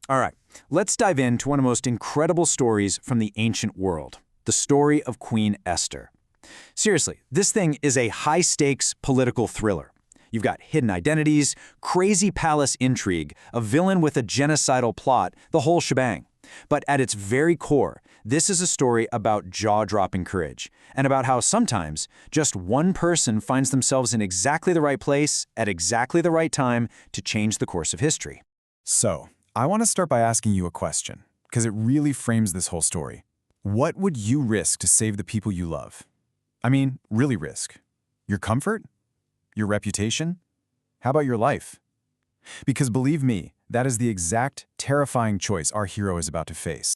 All right, let's dive into one of the most incredible stories from the ancient world, the story of Queen Esther. Seriously, this thing is a high-stakes political thriller. You've got hidden identities, crazy palace intrigue, a villain with a genocidal plot, the whole shebang. But at its very core, this is a story about jaw-dropping courage, and about how sometimes just one person finds themselves in exactly the right place at exactly the right time to change the course of history. So, I want to start by asking you a question, because it really frames this whole story. What would you risk to save the people you love? I mean, really risk. Your comfort? Your reputation? How about your life? Because believe me, that is the exact terrifying choice our hero is about to face.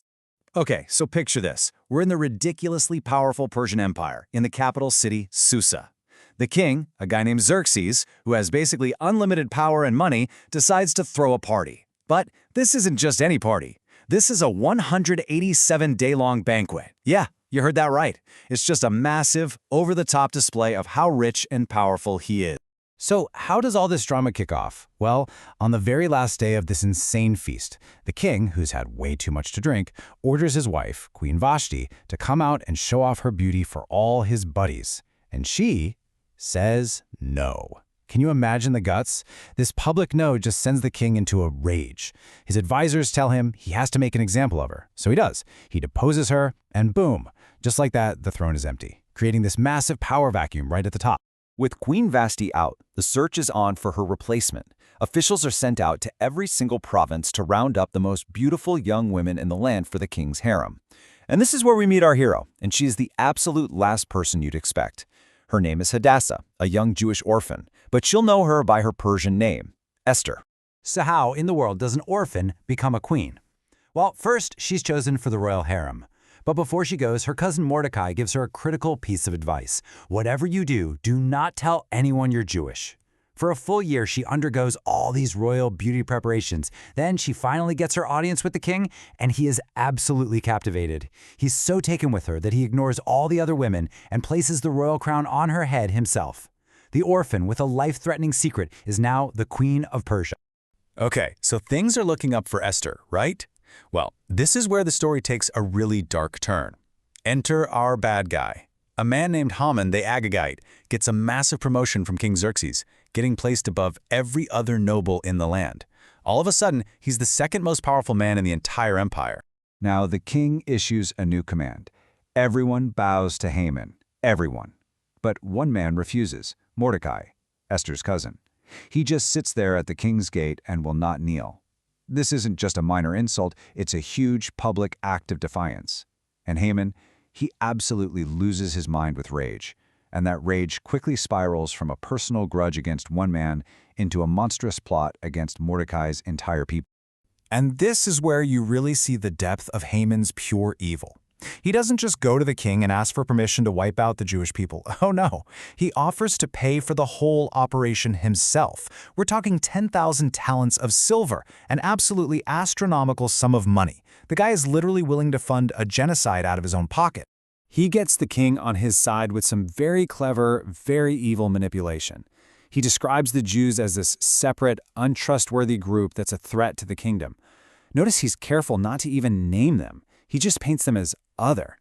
Okay, so picture this. We're in the ridiculously powerful Persian Empire, in the capital city, Susa. The king, a guy named Xerxes, who has basically unlimited power and money, decides to throw a party. But this isn't just any party. This is a 187-day-long banquet. Yeah, you heard that right. It's just a massive, over-the-top display of how rich and powerful he is. So how does all this drama kick off? Well, on the very last day of this insane feast, the king, who's had way too much to drink, orders his wife, Queen Vashti, to come out and show off her beauty for all his buddies. And she says no. Can you imagine the guts? This public no just sends the king into a rage. His advisors tell him he has to make an example of her. So he does. He deposes her, and boom, just like that, the throne is empty, creating this massive power vacuum right at the top. With Queen Vashti out, the search is on for her replacement. Officials are sent out to every single province to round up the most beautiful young women in the land for the king's harem. And this is where we meet our hero, and she is the absolute last person you'd expect. Her name is Hadassah, a young Jewish orphan, but she'll know her by her Persian name, Esther. So how in the world does an orphan become a queen? Well, first, she's chosen for the royal harem. But before she goes, her cousin Mordecai gives her a critical piece of advice. Whatever you do, do not tell anyone you're Jewish. For a full year, she undergoes all these royal beauty preparations. Then she finally gets her audience with the king, and he is absolutely captivated. He's so taken with her that he ignores all the other women and places the royal crown on her head himself. The orphan with a life-threatening secret is now the Queen of Persia. Okay, so things are looking up for Esther, right? Well, this is where the story takes a really dark turn. Enter our bad guy. A man named Haman the Agagite gets a massive promotion from King Xerxes, getting placed above every other noble in the land. All of a sudden, he's the second most powerful man in the entire empire. Now the king issues a new command. Everyone bows to Haman. Everyone. But one man refuses, Mordecai, Esther's cousin. He just sits there at the king's gate and will not kneel. This isn't just a minor insult, it's a huge public act of defiance. And Haman, he absolutely loses his mind with rage. And that rage quickly spirals from a personal grudge against one man into a monstrous plot against Mordecai's entire people. And this is where you really see the depth of Haman's pure evil. He doesn't just go to the king and ask for permission to wipe out the Jewish people. Oh no, he offers to pay for the whole operation himself. We're talking 10,000 talents of silver, an absolutely astronomical sum of money. The guy is literally willing to fund a genocide out of his own pocket. He gets the king on his side with some very clever, very evil manipulation. He describes the Jews as this separate, untrustworthy group that's a threat to the kingdom. Notice he's careful not to even name them. He just paints them as other.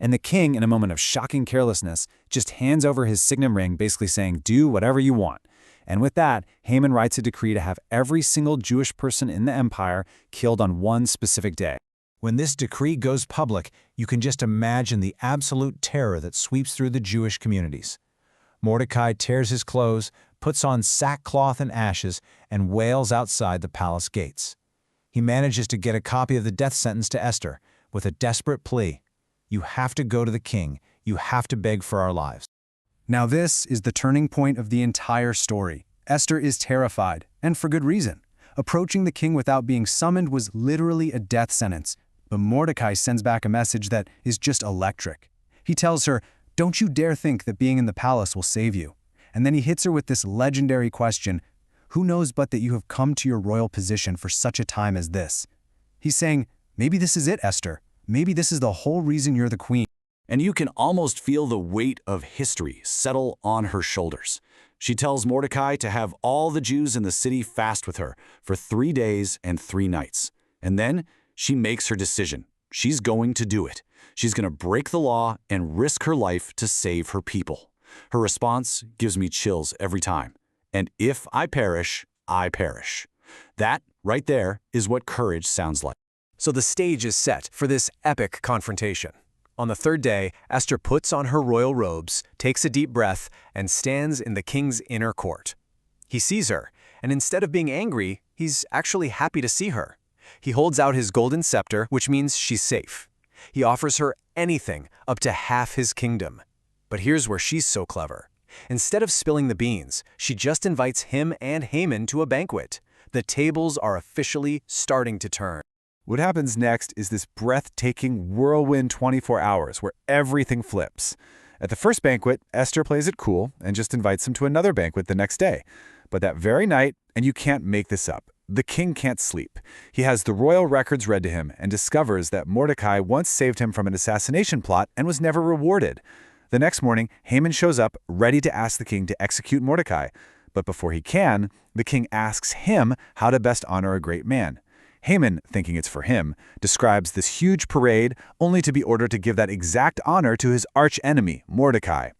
And the king, in a moment of shocking carelessness, just hands over his signet ring, basically saying, do whatever you want. And with that, Haman writes a decree to have every single Jewish person in the empire killed on one specific day. When this decree goes public, you can just imagine the absolute terror that sweeps through the Jewish communities. Mordecai tears his clothes, puts on sackcloth and ashes, and wails outside the palace gates. He manages to get a copy of the death sentence to Esther, with a desperate plea. You have to go to the king. You have to beg for our lives. Now this is the turning point of the entire story. Esther is terrified, and for good reason. Approaching the king without being summoned was literally a death sentence. But Mordecai sends back a message that is just electric. He tells her, don't you dare think that being in the palace will save you. And then he hits her with this legendary question, who knows but that you have come to your royal position for such a time as this? He's saying, maybe this is it, Esther. Maybe this is the whole reason you're the queen. And you can almost feel the weight of history settle on her shoulders. She tells Mordecai to have all the Jews in the city fast with her for 3 days and 3 nights. And then she makes her decision. She's going to do it. She's going to break the law and risk her life to save her people. Her response gives me chills every time. And if I perish, I perish. That, right there, is what courage sounds like. So the stage is set for this epic confrontation. On the third day, Esther puts on her royal robes, takes a deep breath, and stands in the king's inner court. He sees her, and instead of being angry, he's actually happy to see her. He holds out his golden scepter, which means she's safe. He offers her anything, up to half his kingdom. But here's where she's so clever. Instead of spilling the beans, she just invites him and Haman to a banquet. The tables are officially starting to turn. What happens next is this breathtaking whirlwind 24 hours where everything flips. At the first banquet, Esther plays it cool and just invites him to another banquet the next day. But that very night, and you can't make this up, the king can't sleep. He has the royal records read to him and discovers that Mordecai once saved him from an assassination plot and was never rewarded. The next morning, Haman shows up, ready to ask the king to execute Mordecai. But before he can, the king asks him how to best honor a great man. Haman, thinking it's for him, describes this huge parade only to be ordered to give that exact honor to his arch-enemy, Mordecai.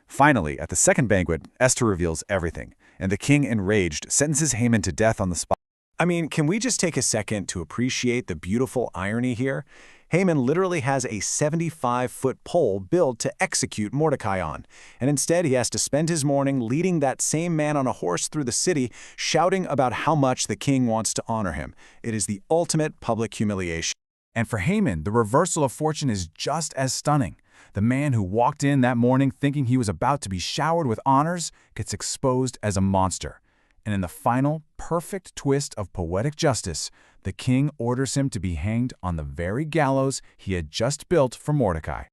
Finally, at the second banquet, Esther reveals everything, and the king, enraged, sentences Haman to death on the spot. I mean, can we just take a second to appreciate the beautiful irony here? Haman literally has a 75-foot pole built to execute Mordecai on, and instead he has to spend his morning leading that same man on a horse through the city, shouting about how much the king wants to honor him. It is the ultimate public humiliation. And for Haman, the reversal of fortune is just as stunning. The man who walked in that morning thinking he was about to be showered with honors gets exposed as a monster. And in the final, perfect twist of poetic justice, the king orders him to be hanged on the very gallows he had just built for Mordecai.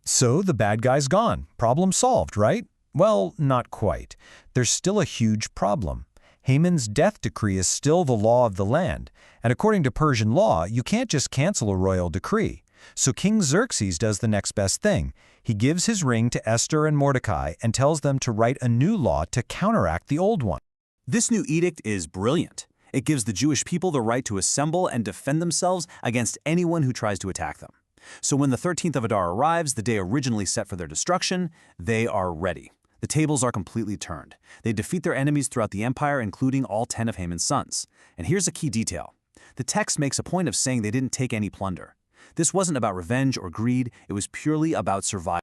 So the bad guy's gone. Problem solved, right? Well, not quite. There's still a huge problem. Haman's death decree is still the law of the land, and according to Persian law, you can't just cancel a royal decree. So King Xerxes does the next best thing. He gives his ring to Esther and Mordecai and tells them to write a new law to counteract the old one. This new edict is brilliant. It gives the Jewish people the right to assemble and defend themselves against anyone who tries to attack them. So when the 13th of Adar arrives, the day originally set for their destruction, they are ready. The tables are completely turned. They defeat their enemies throughout the empire, including all 10 of Haman's sons. And here's a key detail. The text makes a point of saying they didn't take any plunder. This wasn't about revenge or greed, it was purely about survival.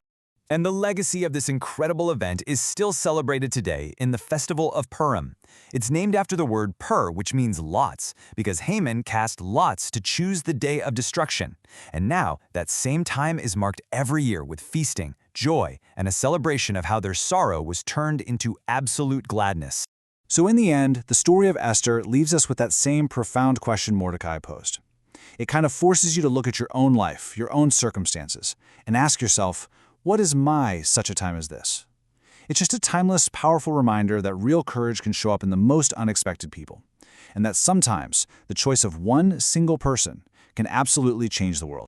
And the legacy of this incredible event is still celebrated today in the Festival of Purim. It's named after the word pur, which means lots, because Haman cast lots to choose the day of destruction. And now, that same time is marked every year with feasting, joy, and a celebration of how their sorrow was turned into absolute gladness. So in the end, the story of Esther leaves us with that same profound question Mordecai posed. It kind of forces you to look at your own life, your own circumstances, and ask yourself, what is my such a time as this? It's just a timeless, powerful reminder that real courage can show up in the most unexpected people, and that sometimes the choice of one single person can absolutely change the world.